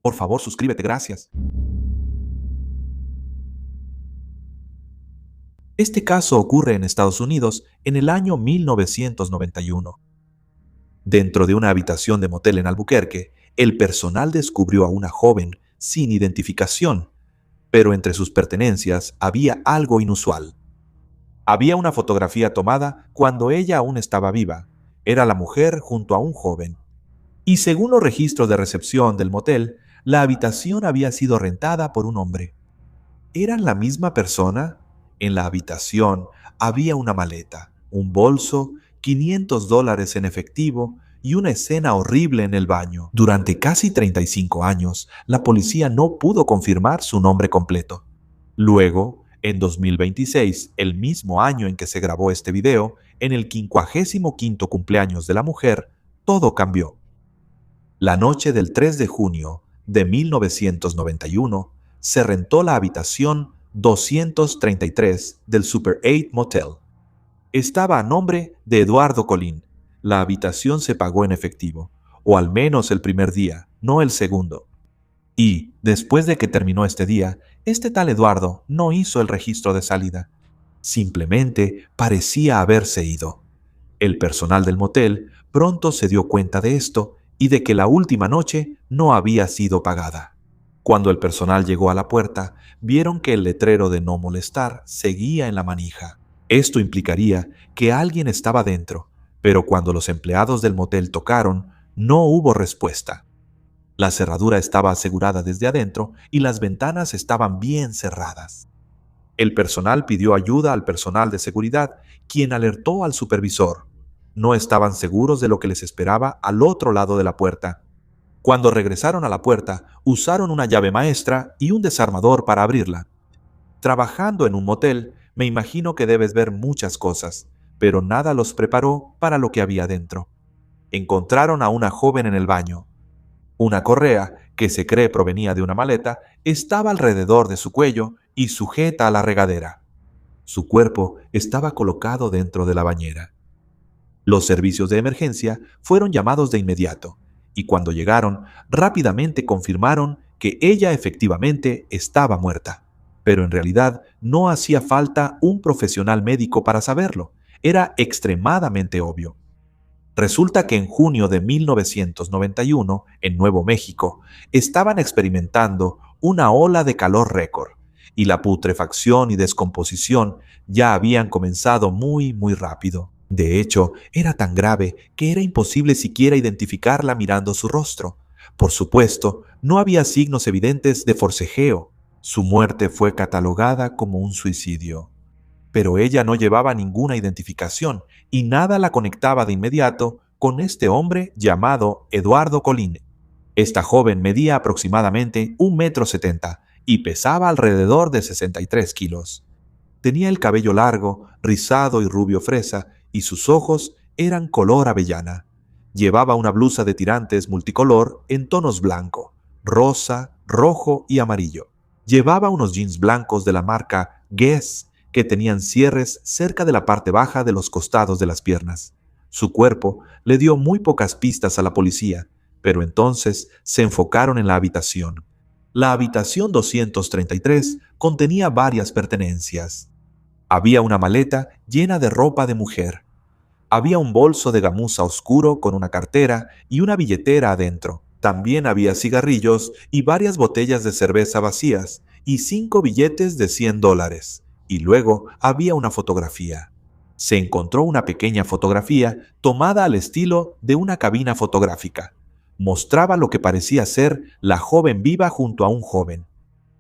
Por favor, suscríbete, gracias. Este caso ocurre en Estados Unidos en el año 1991. Dentro de una habitación de motel en Albuquerque, el personal descubrió a una joven sin identificación, pero entre sus pertenencias había algo inusual. Había una fotografía tomada cuando ella aún estaba viva. Era la mujer junto a un joven. Y según los registros de recepción del motel, la habitación había sido rentada por un hombre. ¿Eran la misma persona? En la habitación había una maleta, un bolso, $500 en efectivo y una escena horrible en el baño. Durante casi 35 años, la policía no pudo confirmar su nombre completo. Luego, en 2026, el mismo año en que se grabó este video, en el 55º cumpleaños de la mujer, todo cambió. La noche del 3 de junio de 1991, se rentó la habitación 233 del Super 8 Motel. Estaba a nombre de Eduardo Colín. La habitación se pagó en efectivo, o al menos el primer día, no el segundo. Y, después de que terminó este día, este tal Eduardo no hizo el registro de salida. Simplemente parecía haberse ido. El personal del motel pronto se dio cuenta de esto y de que la última noche no había sido pagada. Cuando el personal llegó a la puerta, vieron que el letrero de no molestar seguía en la manija. Esto implicaría que alguien estaba dentro, pero cuando los empleados del motel tocaron, no hubo respuesta. La cerradura estaba asegurada desde adentro y las ventanas estaban bien cerradas. El personal pidió ayuda al personal de seguridad, quien alertó al supervisor. No estaban seguros de lo que les esperaba al otro lado de la puerta. Cuando regresaron a la puerta, usaron una llave maestra y un desarmador para abrirla. Trabajando en un motel, me imagino que debes ver muchas cosas, pero nada los preparó para lo que había dentro. Encontraron a una joven en el baño. Una correa, que se cree provenía de una maleta, estaba alrededor de su cuello y sujeta a la regadera. Su cuerpo estaba colocado dentro de la bañera. Los servicios de emergencia fueron llamados de inmediato, y cuando llegaron, rápidamente confirmaron que ella efectivamente estaba muerta. Pero en realidad no hacía falta un profesional médico para saberlo. Era extremadamente obvio. Resulta que en junio de 1991, en Nuevo México, estaban experimentando una ola de calor récord, y la putrefacción y descomposición ya habían comenzado muy rápido. De hecho, era tan grave que era imposible siquiera identificarla mirando su rostro. Por supuesto, no había signos evidentes de forcejeo. Su muerte fue catalogada como un suicidio. Pero ella no llevaba ninguna identificación y nada la conectaba de inmediato con este hombre llamado Eduardo Colín. Esta joven medía aproximadamente 1,70 m y pesaba alrededor de 63 kilos. Tenía el cabello largo, rizado y rubio fresa, y sus ojos eran color avellana. Llevaba una blusa de tirantes multicolor en tonos blanco, rosa, rojo y amarillo. Llevaba unos jeans blancos de la marca Guess, que tenían cierres cerca de la parte baja de los costados de las piernas. Su cuerpo le dio muy pocas pistas a la policía, pero entonces se enfocaron en la habitación. La habitación 233 contenía varias pertenencias. Había una maleta llena de ropa de mujer. Había un bolso de gamuza oscuro con una cartera y una billetera adentro. También había cigarrillos y varias botellas de cerveza vacías y 5 billetes de $100. Y luego había una fotografía. Se encontró una pequeña fotografía tomada al estilo de una cabina fotográfica. Mostraba lo que parecía ser la joven viva junto a un joven.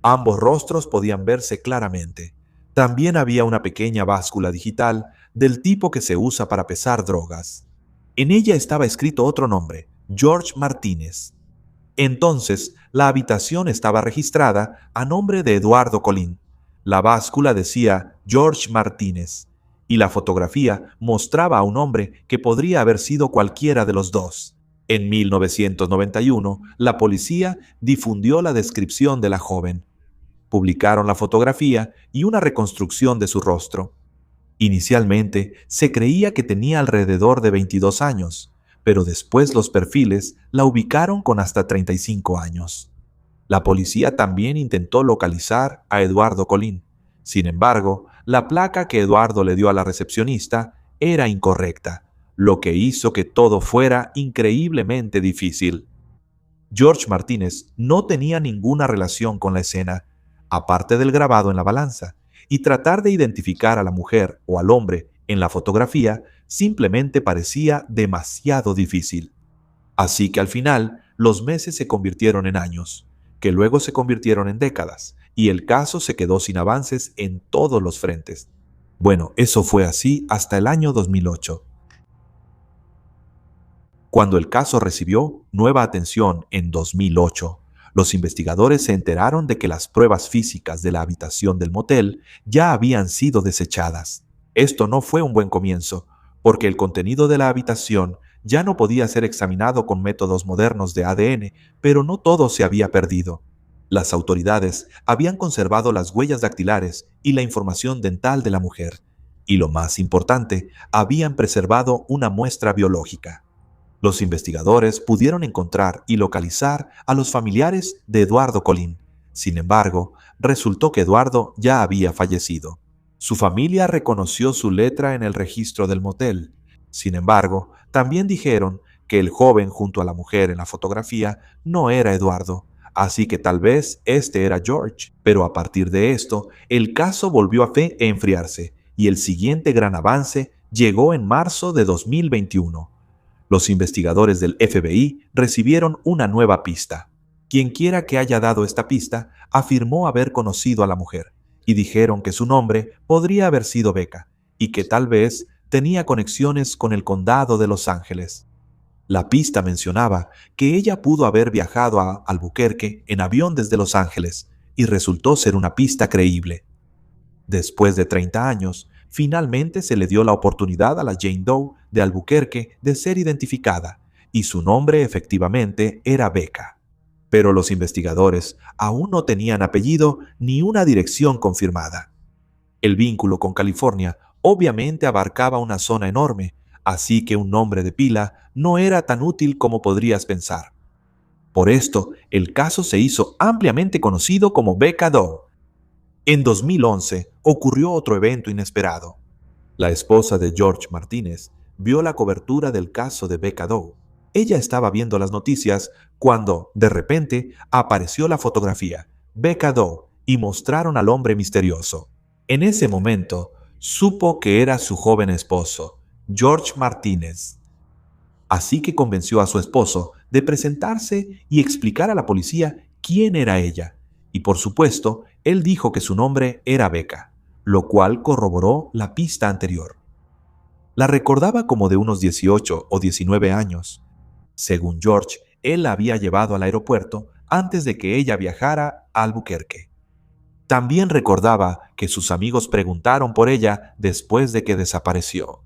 Ambos rostros podían verse claramente. También había una pequeña báscula digital del tipo que se usa para pesar drogas. En ella estaba escrito otro nombre, George Martínez. Entonces, la habitación estaba registrada a nombre de Eduardo Colín. La báscula decía George Martínez, y la fotografía mostraba a un hombre que podría haber sido cualquiera de los dos. En 1991, la policía difundió la descripción de la joven. Publicaron la fotografía y una reconstrucción de su rostro. Inicialmente, se creía que tenía alrededor de 22 años, pero después los perfiles la ubicaron con hasta 35 años. La policía también intentó localizar a Eduardo Colín. Sin embargo, la placa que Eduardo le dio a la recepcionista era incorrecta, lo que hizo que todo fuera increíblemente difícil. George Martínez no tenía ninguna relación con la escena, aparte del grabado en la balanza, y tratar de identificar a la mujer o al hombre en la fotografía simplemente parecía demasiado difícil. Así que al final, los meses se convirtieron en años, que luego se convirtieron en décadas, y el caso se quedó sin avances en todos los frentes. Bueno, eso fue así hasta el año 2008, cuando el caso recibió nueva atención en 2008. Los investigadores se enteraron de que las pruebas físicas de la habitación del motel ya habían sido desechadas. Esto no fue un buen comienzo, porque el contenido de la habitación ya no podía ser examinado con métodos modernos de ADN, pero no todo se había perdido. Las autoridades habían conservado las huellas dactilares y la información dental de la mujer, y lo más importante, habían preservado una muestra biológica. Los investigadores pudieron encontrar y localizar a los familiares de Eduardo Colín. Sin embargo, resultó que Eduardo ya había fallecido. Su familia reconoció su letra en el registro del motel. Sin embargo, también dijeron que el joven junto a la mujer en la fotografía no era Eduardo, así que tal vez este era George. Pero a partir de esto, el caso volvió a enfriarse y el siguiente gran avance llegó en marzo de 2021. Los investigadores del FBI recibieron una nueva pista. Quienquiera que haya dado esta pista afirmó haber conocido a la mujer y dijeron que su nombre podría haber sido Becca y que tal vez tenía conexiones con el condado de Los Ángeles. La pista mencionaba que ella pudo haber viajado a Albuquerque en avión desde Los Ángeles y resultó ser una pista creíble. Después de 30 años, finalmente se le dio la oportunidad a la Jane Doe de Albuquerque de ser identificada, y su nombre efectivamente era Becca. Pero los investigadores aún no tenían apellido ni una dirección confirmada. El vínculo con California obviamente abarcaba una zona enorme, así que un nombre de pila no era tan útil como podrías pensar. Por esto, el caso se hizo ampliamente conocido como Becca Doe. En 2011 ocurrió otro evento inesperado. La esposa de George Martínez vio la cobertura del caso de Becca Doe. Ella estaba viendo las noticias cuando, de repente, apareció la fotografía, Becca Doe, y mostraron al hombre misterioso. En ese momento, supo que era su joven esposo, George Martínez. Así que convenció a su esposo de presentarse y explicar a la policía quién era ella. Y por supuesto, él dijo que su nombre era Becca, lo cual corroboró la pista anterior. La recordaba como de unos 18 o 19 años. Según George, él la había llevado al aeropuerto antes de que ella viajara a Albuquerque. También recordaba que sus amigos preguntaron por ella después de que desapareció.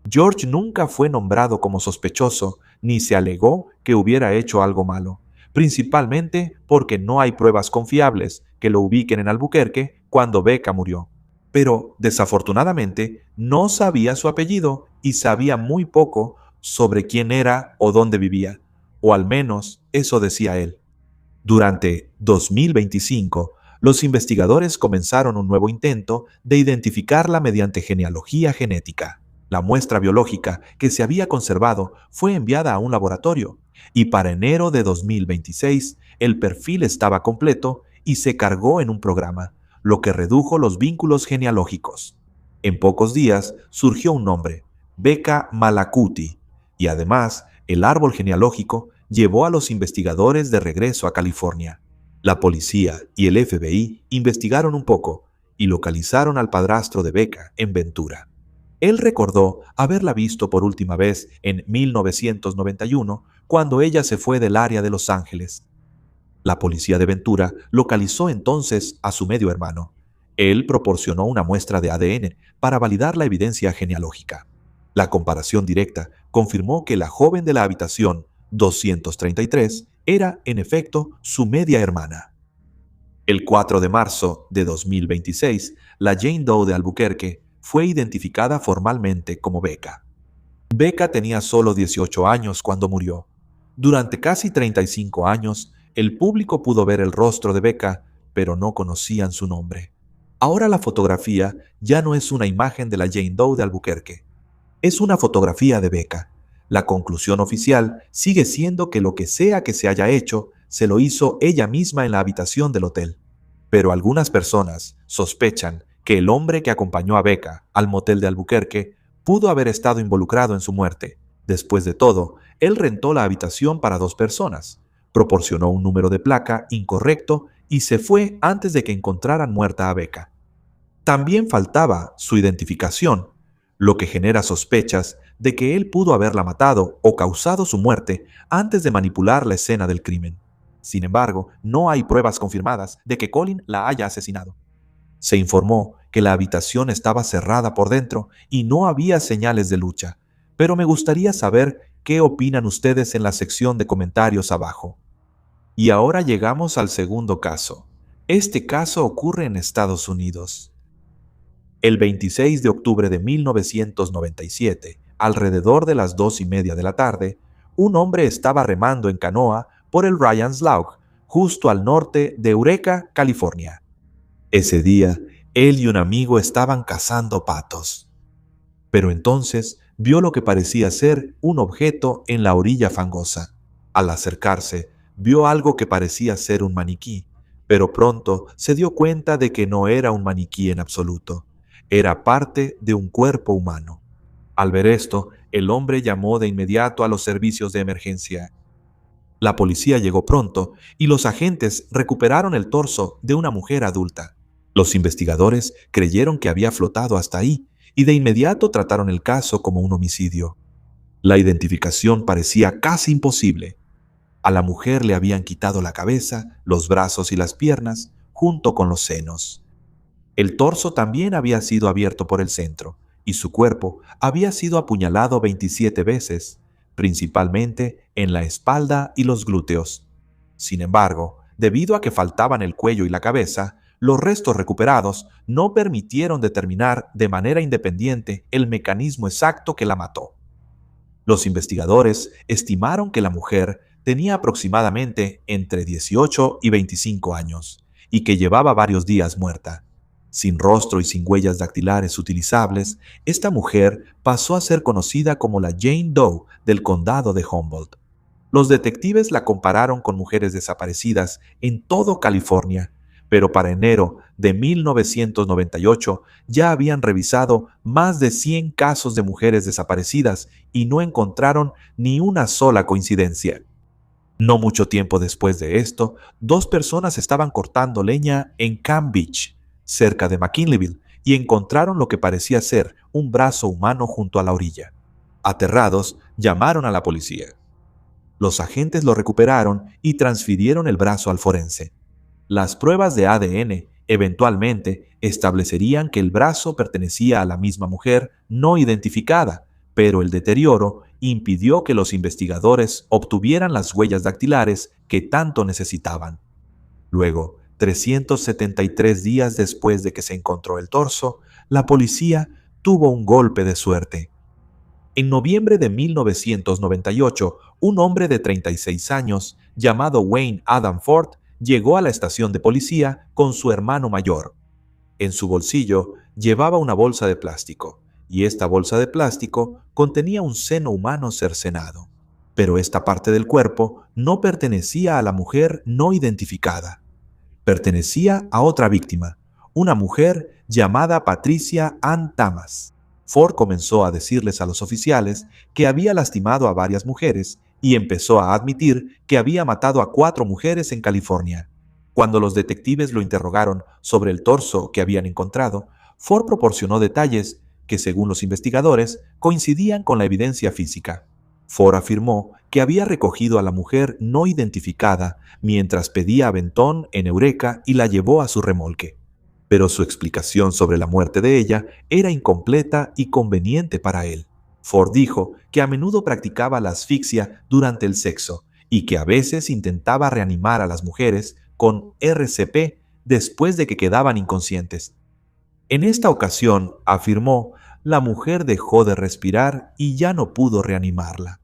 George nunca fue nombrado como sospechoso ni se alegó que hubiera hecho algo malo, principalmente porque no hay pruebas confiables que lo ubiquen en Albuquerque cuando Becca murió. Pero, desafortunadamente, no sabía su apellido y sabía muy poco sobre quién era o dónde vivía, o al menos eso decía él. Durante 2025, los investigadores comenzaron un nuevo intento de identificarla mediante genealogía genética. La muestra biológica que se había conservado fue enviada a un laboratorio y para enero de 2026 el perfil estaba completo y se cargó en un programa, lo que redujo los vínculos genealógicos. En pocos días surgió un nombre, Becca Malacuti, y además el árbol genealógico llevó a los investigadores de regreso a California. La policía y el FBI investigaron un poco y localizaron al padrastro de Becca en Ventura. Él recordó haberla visto por última vez en 1991, cuando ella se fue del área de Los Ángeles. La policía de Ventura localizó entonces a su medio hermano. Él proporcionó una muestra de ADN para validar la evidencia genealógica. La comparación directa confirmó que la joven de la habitación 233 era, en efecto, su media hermana. El 4 de marzo de 2026, la Jane Doe de Albuquerque fue identificada formalmente como Becca. Becca tenía solo 18 años cuando murió. Durante casi 35 años, El público pudo ver el rostro de Becca, pero no conocían su nombre. Ahora la fotografía ya no es una imagen de la Jane Doe de Albuquerque. Es una fotografía de Becca. La conclusión oficial sigue siendo que lo que sea que se haya hecho, se lo hizo ella misma en la habitación del hotel. Pero algunas personas sospechan que el hombre que acompañó a Becca al motel de Albuquerque pudo haber estado involucrado en su muerte. Después de todo, él rentó la habitación para 2 personas, proporcionó un número de placa incorrecto y se fue antes de que encontraran muerta a Becca. También faltaba su identificación, lo que genera sospechas de que él pudo haberla matado o causado su muerte antes de manipular la escena del crimen. Sin embargo, no hay pruebas confirmadas de que Colin la haya asesinado. Se informó que la habitación estaba cerrada por dentro y no había señales de lucha, pero me gustaría saber qué opinan ustedes en la sección de comentarios abajo. Y ahora llegamos al segundo caso. Este caso ocurre en Estados Unidos. El 26 de octubre de 1997, alrededor de las 2:30 de la tarde, un hombre estaba remando en canoa por el Ryan's Lough, justo al norte de Eureka, California. Ese día, él y un amigo estaban cazando patos. Pero entonces vio lo que parecía ser un objeto en la orilla fangosa. Al acercarse, vio algo que parecía ser un maniquí, pero pronto se dio cuenta de que no era un maniquí en absoluto. Era parte de un cuerpo humano. Al ver esto, el hombre llamó de inmediato a los servicios de emergencia. La policía llegó pronto y los agentes recuperaron el torso de una mujer adulta. Los investigadores creyeron que había flotado hasta ahí y de inmediato trataron el caso como un homicidio. La identificación parecía casi imposible. A la mujer le habían quitado la cabeza, los brazos y las piernas, junto con los senos. El torso también había sido abierto por el centro, y su cuerpo había sido apuñalado 27 veces, principalmente en la espalda y los glúteos. Sin embargo, debido a que faltaban el cuello y la cabeza, los restos recuperados no permitieron determinar de manera independiente el mecanismo exacto que la mató. Los investigadores estimaron que la mujer tenía aproximadamente entre 18 y 25 años y que llevaba varios días muerta. Sin rostro y sin huellas dactilares utilizables, esta mujer pasó a ser conocida como la Jane Doe del condado de Humboldt. Los detectives la compararon con mujeres desaparecidas en todo California, pero para enero de 1998 ya habían revisado más de 100 casos de mujeres desaparecidas y no encontraron ni una sola coincidencia. No mucho tiempo después de esto, 2 personas estaban cortando leña en Camp Beach, cerca de McKinleyville, y encontraron lo que parecía ser un brazo humano junto a la orilla. Aterrados, llamaron a la policía. Los agentes lo recuperaron y transfirieron el brazo al forense. Las pruebas de ADN eventualmente establecerían que el brazo pertenecía a la misma mujer no identificada, pero el deterioro impidió que los investigadores obtuvieran las huellas dactilares que tanto necesitaban. Luego, 373 días después de que se encontró el torso, la policía tuvo un golpe de suerte. En noviembre de 1998, un hombre de 36 años, llamado Wayne Adam Ford, llegó a la estación de policía con su hermano mayor. En su bolsillo llevaba una bolsa de plástico, y esta bolsa de plástico contenía un seno humano cercenado. Pero esta parte del cuerpo no pertenecía a la mujer no identificada. Pertenecía a otra víctima, una mujer llamada Patricia Ann Thomas. Ford comenzó a decirles a los oficiales que había lastimado a varias mujeres y empezó a admitir que había matado a 4 mujeres en California. Cuando los detectives lo interrogaron sobre el torso que habían encontrado, Ford proporcionó detalles que, según los investigadores, coincidían con la evidencia física. Ford afirmó que había recogido a la mujer no identificada mientras pedía aventón en Eureka y la llevó a su remolque. Pero su explicación sobre la muerte de ella era incompleta y conveniente para él. Ford dijo que a menudo practicaba la asfixia durante el sexo y que a veces intentaba reanimar a las mujeres con RCP después de que quedaban inconscientes. En esta ocasión, afirmó, la mujer dejó de respirar y ya no pudo reanimarla.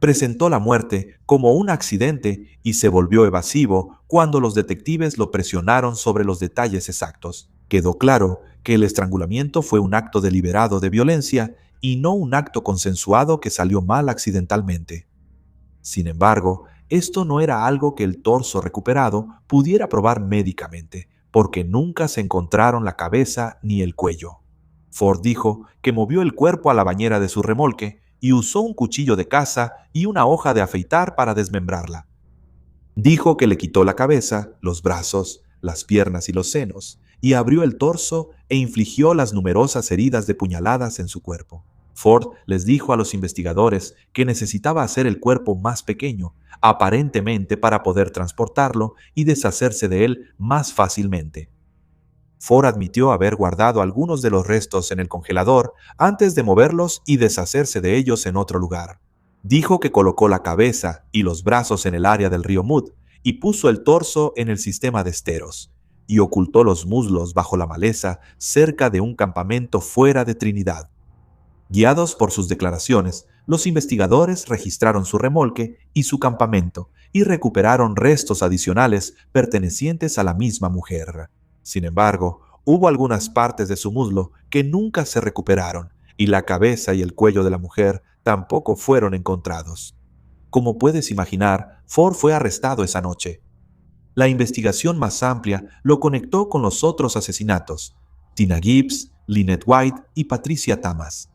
presentó la muerte como un accidente y se volvió evasivo cuando los detectives lo presionaron sobre los detalles exactos. Quedó claro que el estrangulamiento fue un acto deliberado de violencia y no un acto consensuado que salió mal accidentalmente. Sin embargo, esto no era algo que el torso recuperado pudiera probar médicamente, porque nunca se encontraron la cabeza ni el cuello. Ford dijo que movió el cuerpo a la bañera de su remolque y usó un cuchillo de caza y una hoja de afeitar para desmembrarla. Dijo que le quitó la cabeza, los brazos, las piernas y los senos, y abrió el torso e infligió las numerosas heridas de puñaladas en su cuerpo. Ford les dijo a los investigadores que necesitaba hacer el cuerpo más pequeño, aparentemente para poder transportarlo y deshacerse de él más fácilmente. Ford admitió haber guardado algunos de los restos en el congelador antes de moverlos y deshacerse de ellos en otro lugar. Dijo que colocó la cabeza y los brazos en el área del río Mud y puso el torso en el sistema de esteros, y ocultó los muslos bajo la maleza cerca de un campamento fuera de Trinidad. Guiados por sus declaraciones, los investigadores registraron su remolque y su campamento y recuperaron restos adicionales pertenecientes a la misma mujer. Sin embargo, hubo algunas partes de su muslo que nunca se recuperaron y la cabeza y el cuello de la mujer tampoco fueron encontrados. Como puedes imaginar, Ford fue arrestado esa noche. La investigación más amplia lo conectó con los otros asesinatos: Tina Gibbs, Lynette White y Patricia Thomas.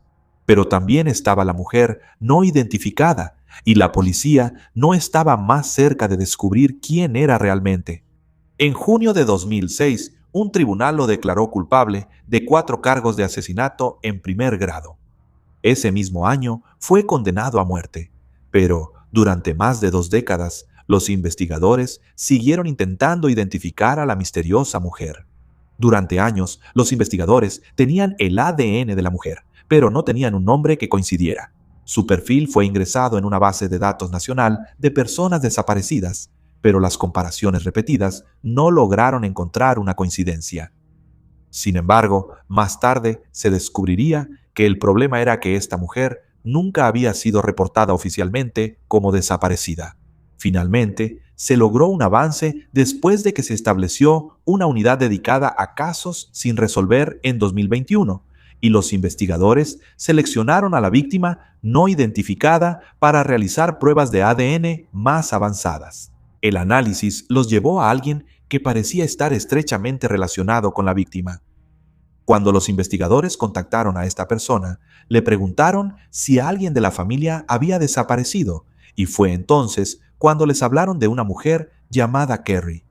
Pero también estaba la mujer no identificada, y la policía no estaba más cerca de descubrir quién era realmente. En junio de 2006, un tribunal lo declaró culpable de 4 cargos de asesinato en primer grado. Ese mismo año fue condenado a muerte, pero durante más de 2 décadas, los investigadores siguieron intentando identificar a la misteriosa mujer. Durante años, los investigadores tenían el ADN de la mujer, pero no tenían un nombre que coincidiera. Su perfil fue ingresado en una base de datos nacional de personas desaparecidas, pero las comparaciones repetidas no lograron encontrar una coincidencia. Sin embargo, más tarde se descubriría que el problema era que esta mujer nunca había sido reportada oficialmente como desaparecida. Finalmente, se logró un avance después de que se estableció una unidad dedicada a casos sin resolver en 2021, y los investigadores seleccionaron a la víctima no identificada para realizar pruebas de ADN más avanzadas. El análisis los llevó a alguien que parecía estar estrechamente relacionado con la víctima. Cuando los investigadores contactaron a esta persona, le preguntaron si alguien de la familia había desaparecido, y fue entonces cuando les hablaron de una mujer llamada Kerry.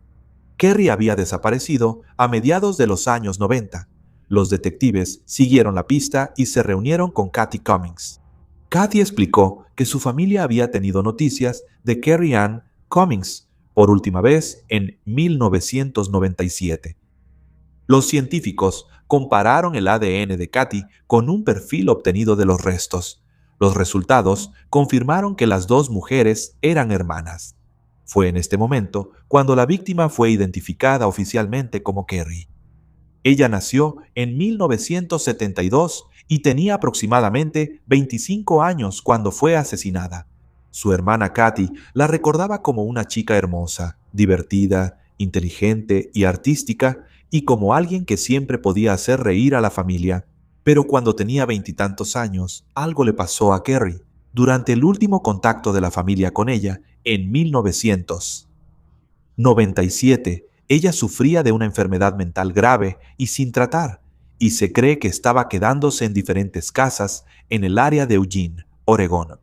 Kerry había desaparecido a mediados de los años 90. Los detectives siguieron la pista y se reunieron con Kathy Cummings. Kathy explicó que su familia había tenido noticias de Kerry Ann Cummings por última vez en 1997. Los científicos compararon el ADN de Kathy con un perfil obtenido de los restos. Los resultados confirmaron que las 2 mujeres eran hermanas. Fue en este momento cuando la víctima fue identificada oficialmente como Kerry. Ella nació en 1972 y tenía aproximadamente 25 años cuando fue asesinada. Su hermana Kathy la recordaba como una chica hermosa, divertida, inteligente y artística, y como alguien que siempre podía hacer reír a la familia. Pero cuando tenía 20 y tantos años, algo le pasó a Kerry durante el último contacto de la familia con ella en 1997. Ella sufría de una enfermedad mental grave y sin tratar, y se cree que estaba quedándose en diferentes casas en el área de Eugene, Oregón.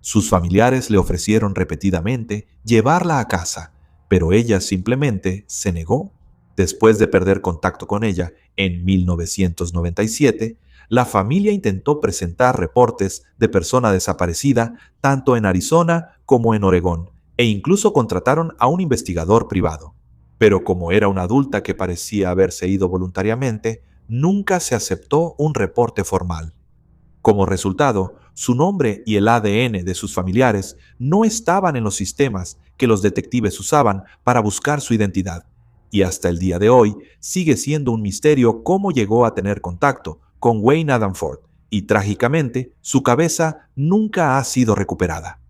Sus familiares le ofrecieron repetidamente llevarla a casa, pero ella simplemente se negó. Después de perder contacto con ella en 1997, la familia intentó presentar reportes de persona desaparecida tanto en Arizona como en Oregón, e incluso contrataron a un investigador privado. Pero como era una adulta que parecía haberse ido voluntariamente, nunca se aceptó un reporte formal. Como resultado, su nombre y el ADN de sus familiares no estaban en los sistemas que los detectives usaban para buscar su identidad. Y hasta el día de hoy sigue siendo un misterio cómo llegó a tener contacto con Wayne Adam Ford, y trágicamente su cabeza nunca ha sido recuperada.